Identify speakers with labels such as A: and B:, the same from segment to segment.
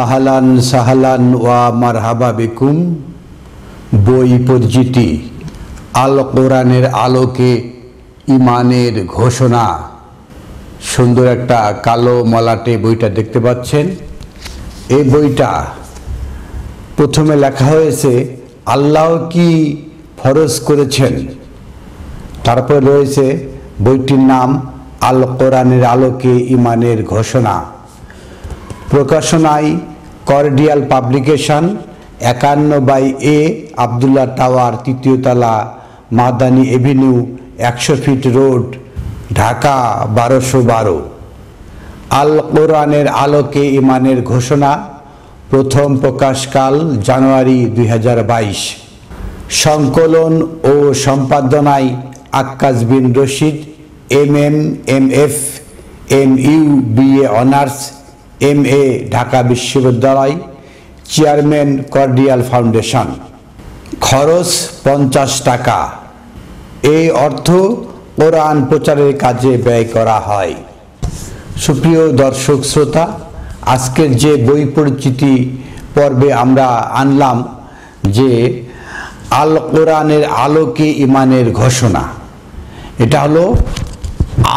A: আহলান সাহলান ওয়া মারহাবা বিকুম। বই পরিচিতি, আল কোরআনের আলোকে ইমানের ঘোষণা। সুন্দর একটা কালো মলাটে বইটা দেখতে পাচ্ছেন। এই বইটা প্রথমে লেখা হয়েছে আল্লাহ কি ফরজ করেছেন, তারপর রয়েছে বইটির নাম আল কোরআনের আলোকে ইমানের ঘোষণা। প্রকাশনায় cordial publication, 51/A Abdullah tower, 3য় তলা, Madani avenue, 100 feet road, Dhaka 1212। আল কোরআনের আলোকে ইমানের ঘোষণা, প্রথম প্রকাশকাল জানুয়ারি 2022। সংকলন ও সম্পাদনায় Akkas bin Rashid, MM, MF, MU, BA honours, MA Dhaka বিশ্ববিদ্যালয়, চেয়ারম্যান কর্ডিয়াল ফাউন্ডেশন। খরচ 50 টাকা। এই অর্থ কোরআন প্রচারের কাজে ব্যয় করা হয়। সুপ্রিয় দর্শক শ্রোতা, আজকের যে বই পরিচিতি পর্বে আমরা আনলাম যে আল কোরআনের আলোকে ইমানের ঘোষণা। এটা হলো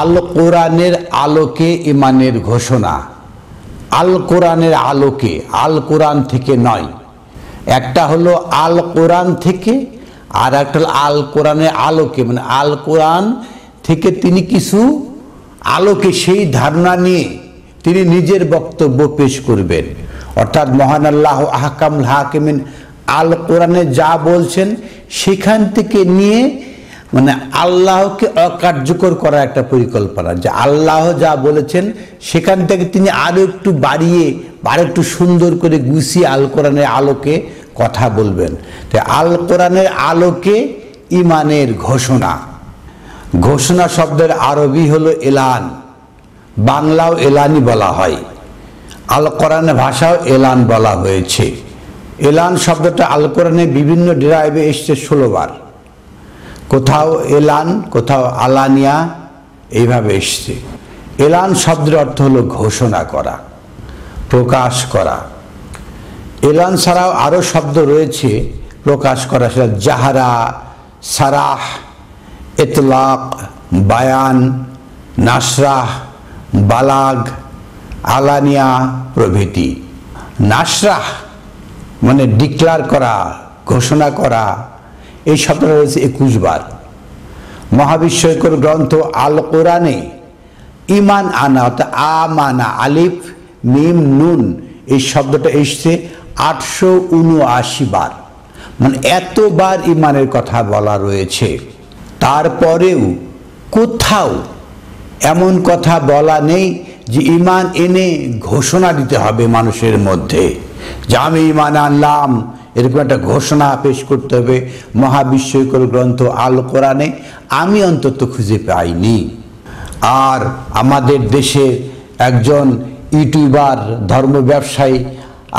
A: আল কোরআনের আলোকে ইমানের ঘোষণা। আল কোরআনের আলোকে, আল কোরআন থেকে নয়। একটা হলো আল কোরআন থেকে, আর একটা হলো আল কোরআনের আলোকে, মানে আল কোরআন থেকে তিনি কিছু আলোকে সেই ধারণা নিয়ে তিনি নিজের বক্তব্য পেশ করবেন। অর্থাৎ মহান আল্লাহ আহকামুল হাকিমিন আল কোরআনে যা বলছেন সেখান থেকে নিয়ে, মানে আল্লাহকে অকার্যকর করার একটা পরিকল্পনা, যে আল্লাহ যা বলেছেন সেখান থেকে তিনি আরো একটু বাড়িয়ে আরো একটু সুন্দর করে গুছিয়ে আল কোরআনের আলোকে কথা বলবেন। তাই আল কোরআনের আলোকে ইমানের ঘোষণা। ঘোষণা শব্দের আরবি হলো এলান, বাংলাও এলানই বলা হয়, আল কোরআনের ভাষাও এলান বলা হয়েছে। এলান শব্দটা আল কোরআনে বিভিন্ন ডেরাইভে এসছে 16 বার। কোথাও এলান, কোথাও আলানিয়া, এইভাবে এসছে। এলান শব্দের অর্থ হলো ঘোষণা করা, প্রকাশ করা। এলান ছাড়াও আরো শব্দ রয়েছে প্রকাশ করা, সেটা জাহারা, সারাহ, ইতলাক, বায়ান, নাসরাহ, বালাগ, আলানিয়া প্রভৃতি। নাসরাহ মানে ডিক্লার করা, ঘোষণা করা। এই শব্দটা রয়েছে 21 বার। মহাবিস্ময়কর গ্রন্থ আল কোরআনে ইমান আনা, অর্থাৎ আমানা, আলিফ মিম নুন, এই শব্দটা এসছে 879 বার। মানে এতবার ইমানের কথা বলা রয়েছে। তারপরেও কোথাও এমন কথা বলা নেই যে ইমান এনে ঘোষণা দিতে হবে মানুষের মধ্যে যে আমি ইমান আনলাম, এরকম একটা ঘোষণা পেশ করতে হবে। মহাবিস্ময়কর গ্রন্থ আল কোরআনে আমি অন্তত খুঁজে পাইনি। আর আমাদের দেশের একজন ইউটিউবার, ধর্ম ব্যবসায়ী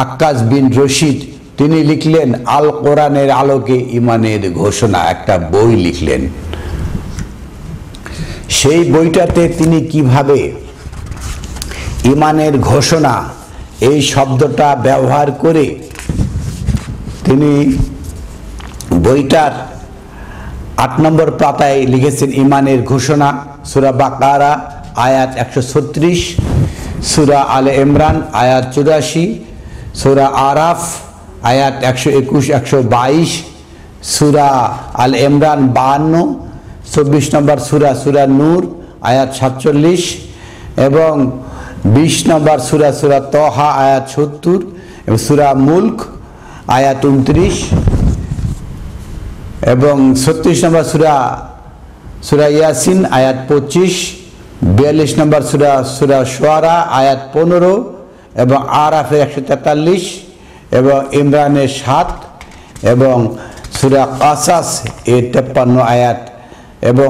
A: আক্কাস বিন রশিদ, তিনি লিখলেন আল কোরআনের আলোকে ইমানের ঘোষণা, একটা বই লিখলেন। সেই বইটাতে তিনি কিভাবে ইমানের ঘোষণা এই শব্দটা ব্যবহার করে তিনি বইটার 8 নম্বর পাতায় লিখেছেন ইমানের ঘোষণা। সূরা বাকারা আয়াত 136, সূরা আলে ইমরান আয়াত 84, সূরা আরাফ আয়াত 121, 122, সূরা আল ইমরান 52, 24 নম্বর সূরা নূর আয়াত 47, এবং 20 নম্বর সূরা তহা আয়াত 70, এবং সূরা মুলক আয়াত 29, এবং 36 নম্বর সূরা ইয়াসিন আয়াত 25, 42 নম্বর সূরা শুআরা আয়াত 15, এবং আরাফের 143, এবং ইমরানের 7, এবং সূরা কাসাস এর 53 আয়াত, এবং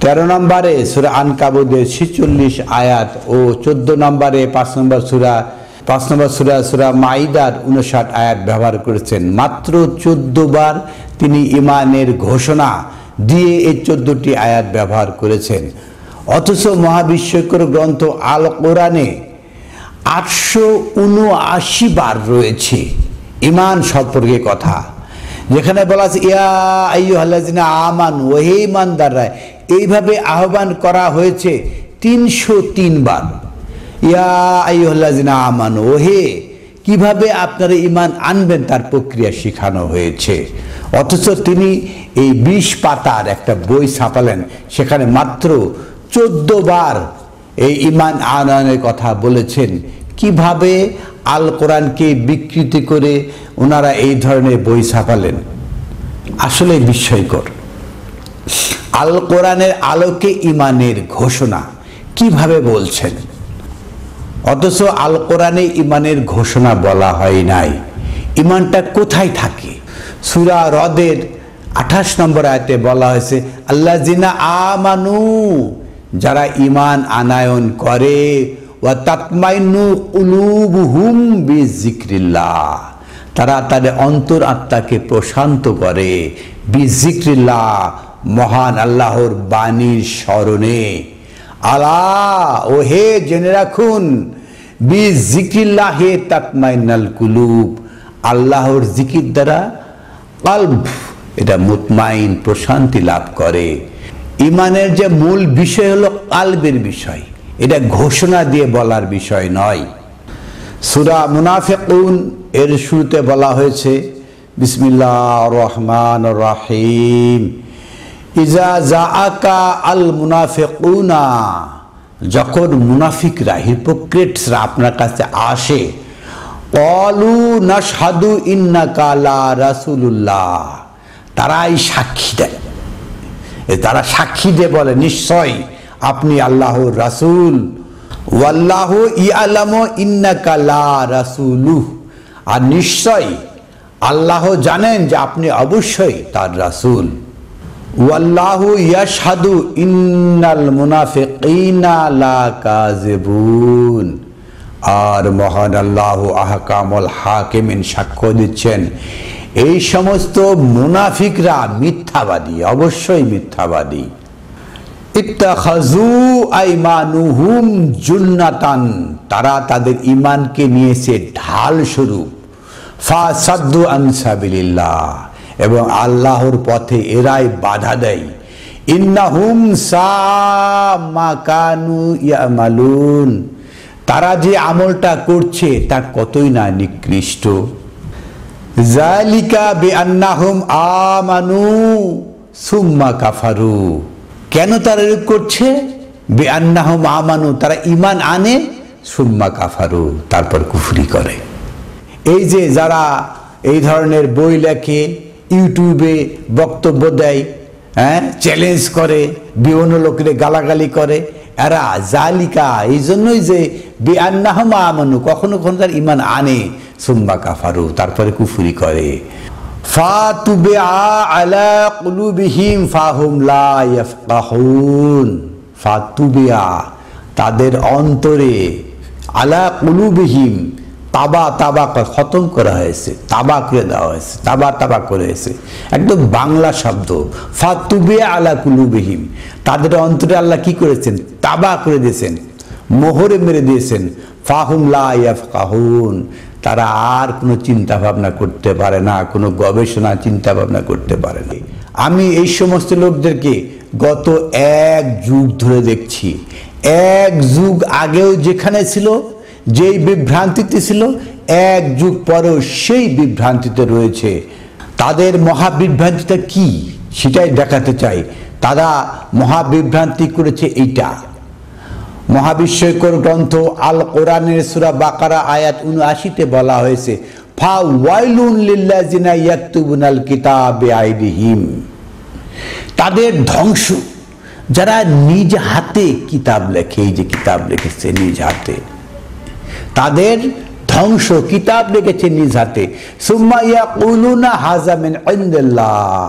A: 13 নম্বরে সূরা আনকাবুতের 46 আয়াত, ও 14 নম্বরে 5 নম্বর সূরা মাইদার 59 আয়াত ব্যবহার করেছেন। মাত্র 14 বার তিনি ইমানের ঘোষণা দিয়ে এই 14টি আয়াত ব্যবহার করেছেন। অথচ মহাবিস্ময়কর গ্রন্থ আল কোরআনে 879 বার রয়েছে ঈমান সম্পর্কে কথা, যেখানে বলা আছে ইয়া আইয়ুহাল্লাযিনা আমানু, হে ঈমানদাররা, এইভাবে আহ্বান করা হয়েছে 303 বার। ইয়া আইয়ুহাল্লাযিনা আমানু, হে, কিভাবে আপনারা ঈমান আনবেন তার প্রক্রিয়া শেখানো হয়েছে। অথচ তিনি এই 20 পাতার একটা বই ছাপালেন, সেখানে মাত্র 14 বার এই ঈমান আনয়নের কথা বলেছেন। কিভাবে আল কোরআনকে বিকৃতি করে ওনারা এই ধরনের বই ছাপালেন, আসলে বিস্ময়কর। আল কোরআনের আলোকে ঈমানের ঘোষণা কিভাবে বলছেন, অথচ আল কোরআনে ঈমানের ঘোষণা বলা হয় নাই। ঈমানটা কোথায় থাকে? সূরা রদের 28 নম্বর আয়াতে বলা হয়েছে আল্লাযিনা আমানু, যারা ঈমান আনায়ন করে, ওয়া তাতমাইন্নু কুলুবুহুম বিযিকরিল্লাহ, তারা তাদের অন্তর আত্মাকে প্রশান্ত করে, বিযিকরিল্লাহ, মহান আল্লাহর বাণীর স্মরণে। আলা, ও হে, জেনে রাখুন, বিযিকরিল্লাহি তাতমাইন্নাল কুলুব, আল্লাহর জিকির দ্বারা কলব এটা মুতমাইন, প্রশান্তি লাভ করে। ঈমানের যে মূল বিষয় হলো কলবের বিষয়, এটা ঘোষণা দিয়ে বলার বিষয় নয়। সূরা মুনাফিকুন এর শুরুতে বলা হয়েছে বিসমিল্লাহির রহমানির রহিম, ইজা জাআকা আল মুনাফিকুনা, যখন মুনাফিকরা, হিপোক্রেটসরা আপনার কাছে আসে, ক্বালু নাশহাদু ইন্নাকা লা রাসূলুল্লাহ, তারাই সাক্ষী দেয়, তারা সাক্ষী দিয়ে বলে নিশ্চয় আপনি আল্লাহর রাসূল, ওয়াল্লাহু ইয়ালামু ইন্নাকা লা রাসূলুহু, আর নিশ্চয় আল্লাহ জানেন যে আপনি অবশ্যই তার রাসূল। ওয়াল্লাহু ইয়াশহাদু ইন্নাল মুনাফিকিনা লাকাযিবুন, আর মহান আল্লাহ আহকামুল হাকিমিন সাক্ষ্য দিচ্ছেন এই সমস্ত মুনাফিকরা মিথ্যাবাদী, অবশ্যই মিথ্যাবাদী। ইত্তাখাযু আইমানুহুম জুন্নাতান, তারা তাদের ঈমানকে নিয়েছে ঢাল স্বরূপ, ফাসাদ্দু আন সাবিলিল্লাহ, এবং আল্লাহর পথে এরাই বাধা দেয়। ইন্নাহুম মা কানু ইয়ামালুন, তারা যে আমলটা করছে তা কতই না নিকৃষ্ট। যালিকা বিআন্নাহুম আমানু সুম্মা কাফারু, কেন তারা এরূপ করছে? বিআন্নাহুম আমানু, তারা ঈমান আনে, সুম্মা কাফারু, তারপর কুফরি করে। এই যে যারা এই ধরনের বই লেখে, ইউটিউবে বক্তব্য দেয়, চ্যালেঞ্জ করে, বিভিন্ন লোকের গালাগালি করে, এরা জালিকা, এই জন্যই যে বিআন্নাহুম আমানু, কখনো কখনো তার ঈমান আনে, সুম্মা কাফারু, তারপরে কুফরি করে। ফাতুবিআ আলা কুলুবিহিম ফাহুম লা ইয়াফকাহুন, ফাতুবিআ, তাদের অন্তরে, আলা কুলুবিহিম, তাবা খতম করা হয়েছে, তাবা করে দেওয়া হয়েছে, তাবা করে হয়েছে, একদম বাংলা শব্দ। ফাতুবিআ আলা কুলুবিহিম, তাদের অন্তরে আল্লাহ কি করেছেন? তাবা করে দিয়েছেন, মোহরে মেরে দিয়েছেন। ফাহুম লা ইয়াফকাহুন, তারা আর কোনো চিন্তা ভাবনা করতে পারে না, কোনো গবেষণা চিন্তা ভাবনা করতে পারে না। আমি এই সমস্ত লোকদেরকে গত 1 যুগ ধরে দেখছি, 1 যুগ আগেও যেখানে ছিল, যেই বিভ্রান্তিতে ছিল, 1 যুগ পরেও সেই বিভ্রান্তিতে রয়েছে। তাদের মহাবিভ্রান্তিটা কি সেটাই দেখাতে চাই। তারা মহাবিভ্রান্তি করেছে এইটা। মহাবিস্ময়কর গ্রন্থ আল কোরআনের সূরা বাকারা আয়াত ৭৯-তে বলা হয়েছে ফাওয়াইলুন লিল্লাযিনা ইয়াকতুবুনাল কিতাব বিআইদিহিম, তাদের ধ্বংস যারা নিজ হাতে কিতাব লেখে, এই যে কিতাব লিখেছে নিজ হাতে, তাদের ধ্বংস, কিতাব লিখেছে নিজ হাতে। সুম্মা ইয়াকুলুনা হাযা মিন ইনদিল্লাহ,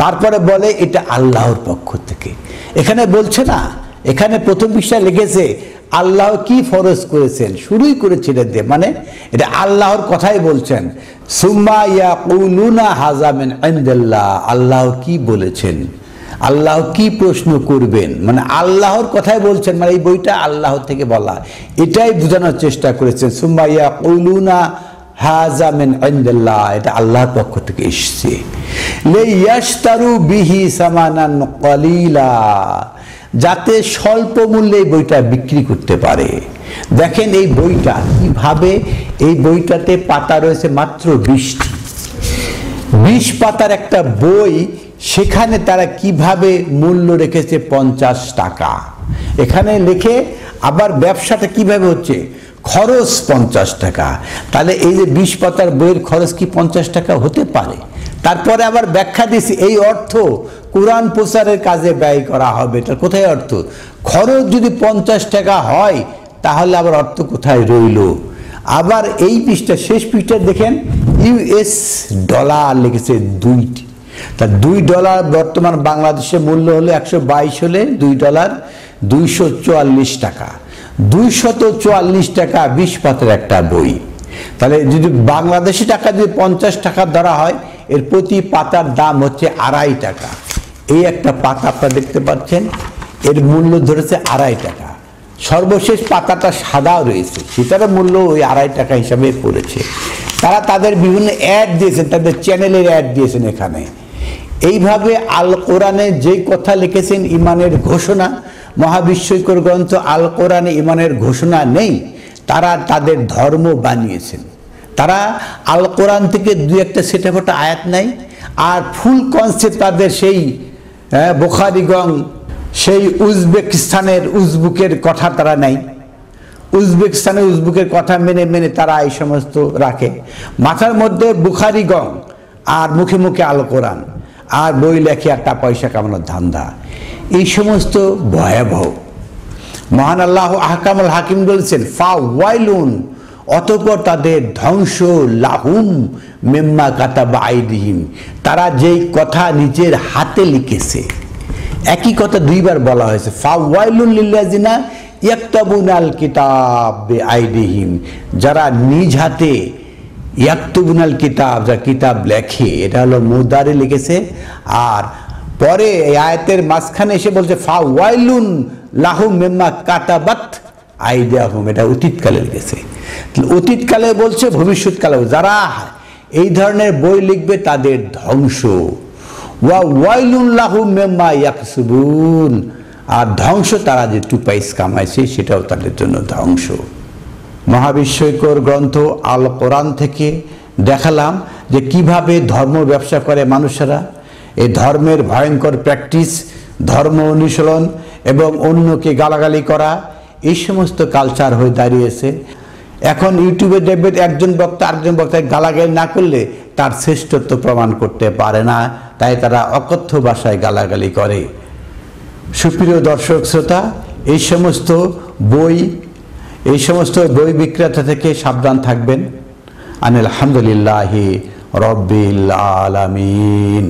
A: তারপরে বলে এটা আল্লাহর পক্ষ থেকে। এখানে বলছে না, এখানে প্রথম পৃষ্ঠায় লিখেছে আল্লাহ কি ফরজ করেছেন, শুরুই করেছেন দিয়ে, মানে এটা আল্লাহর কথাই বলছেন। সুম্মা ইয়াকুলুনা হাযা মিন ইনদিল্লাহ, আল্লাহ কি বলেছেন, আল্লাহ কি প্রশ্ন করবেন, মানে আল্লাহর কথাই বলছেন, মানে এই বইটা আল্লাহ থেকে বলা, এটাই বোঝানোর চেষ্টা করেছেন। সুম্মা ইয়াকুলুনা হাযা মিন ইনদিল্লাহ, এটা আল্লাহর পক্ষ থেকে এসেছে। লিয়াশতারু বিহি সামানান কলিলা, যাতে স্বল্প মূল্যে এই বইটা বিক্রি করতে পারে। দেখেন এই বইটা কিভাবে, এই বইটাতে পাতা রয়েছে মাত্র 20টি, 20 পাতার একটা বই, সেখানে তারা কিভাবে মূল্য রেখেছে 50 টাকা। এখানে লিখে আবার ব্যবসাটা কিভাবে হচ্ছে, খরচ 50 টাকা। তাহলে এই যে 20 পাতার বইয়ের খরচ কি 50 টাকা হতে পারে? তারপরে আবার ব্যাখ্যা দিয়েছি, এই অর্থ কোরআন প্রচারের কাজে ব্যয় করা হবে। এটা কোথায় অর্থ? খরচ যদি 50 টাকা হয় তাহলে আবার অর্থ কোথায় রইল? আবার এই পৃষ্ঠা, শেষ পৃষ্ঠা দেখেন, ইউএস ডলার লিখেছে 2টি। তা $2 বর্তমান বাংলাদেশে মূল্য হলো 122 হলে $2 244 টাকা। 244 টাকা 20 পাতার একটা বই। তাহলে যদি বাংলাদেশি টাকা যদি 50 টাকা ধরা হয়, এর প্রতি পাতার দাম হচ্ছে 2.5 টাকা। এই একটা পাতা আপনারা দেখতে পাচ্ছেন, এর মূল্য ধরেছে 2.5 টাকা। সর্বশেষ পাতাটা সাদাও রয়েছে, সেটার মূল্য ওই 2.5 টাকা হিসাবে পড়েছে। তারা তাদের বিভিন্ন অ্যাড দিয়েছেন, তাদের চ্যানেলের অ্যাড দিয়েছেন এখানে। এইভাবে আল কোরআনে যেই কথা লিখেছেন, ইমানের ঘোষণা, মহাবিস্ময়কর গ্রন্থ আল কোরআনে ইমানের ঘোষণা নেই, তারা তাদের ধর্ম বানিয়েছেন। তারা আল কোরআন থেকে 2-1টা সেটাফোটা আয়াত নাই, আর ফুল কনসেপ্ট তাদের সেই বুখারীগণ, সেই উজবেকিস্তানের উজবুকের কথা তারা নাই। উজবেকিস্তানের উজবুকের কথা মেনে মেনে তারা এই সমস্ত রাখে মাথার মধ্যে, বুখারীগণ, আর মুখে মুখে আল কোরআন, আর বই লেখে একটা পয়সা কামানোর ধান্দা। এই সমস্ত ভয়াবহ। মহান আল্লাহ আহকামুল হাকিম বলছেন, ফা ওয়াইলুন, অতঃপর তাদের ধ্বংস, লাহুম মিম্মা কাতাবা আইদিহিম, তারা যেই কথা নিজের হাতে লিখেছে। একই কথা 2বার বলা হয়েছে, ফা ওয়াইলুন লিল্লাযিনা ইয়াকতাবুনাল কিতাব বিআইদিহিম, যারা নিজ হাতে, ইয়াকতুবুনাল কিতাব, যা কিতাব লেখে, এটা হলো মুদারে লিখেছে। আর পরে এই আয়াতের মাঝখানে এসে বলছে ফা ওয়াইলুন লাহুম মিম্মা কাতাবাত আইদিয়াহুম, এটা অতীতকালে লিখেছে। অতীতকালে বলছে, ভবিষ্যৎকালেও যারা এই ধরনের বই লিখবে তাদের ধ্বংস। ওয়া ওয়াইলুন লাহুম মিম্মা ইয়াকসুবুন, আর ধ্বংস তারা যে টুপাইস কামাইছে সেটাও তাদের জন্য ধ্বংস। মহাবিস্ময়কর গ্রন্থ আল কোরআন থেকে দেখালাম যে কিভাবে ধর্ম ব্যবসা করে মানুষেরা। এই ধর্মের ভয়ঙ্কর প্র্যাকটিস, ধর্ম অনুশীলন এবং অন্যকে গালাগালি করা, এই সমস্ত কালচার হয়ে দাঁড়িয়েছে। এখন ইউটিউবে দেখবেন একজন বক্তা আরেকজন বক্তাকে গালাগালি না করলে তার শ্রেষ্ঠত্ব প্রমাণ করতে পারে না, তাই তারা অকথ্য ভাষায় গালাগালি করে। সুপ্রিয় দর্শক শ্রোতা, এই সমস্ত বই বিক্রেতা থেকে সাবধান থাকবেন। আলহামদুলিল্লাহি রব্বিল আলামিন।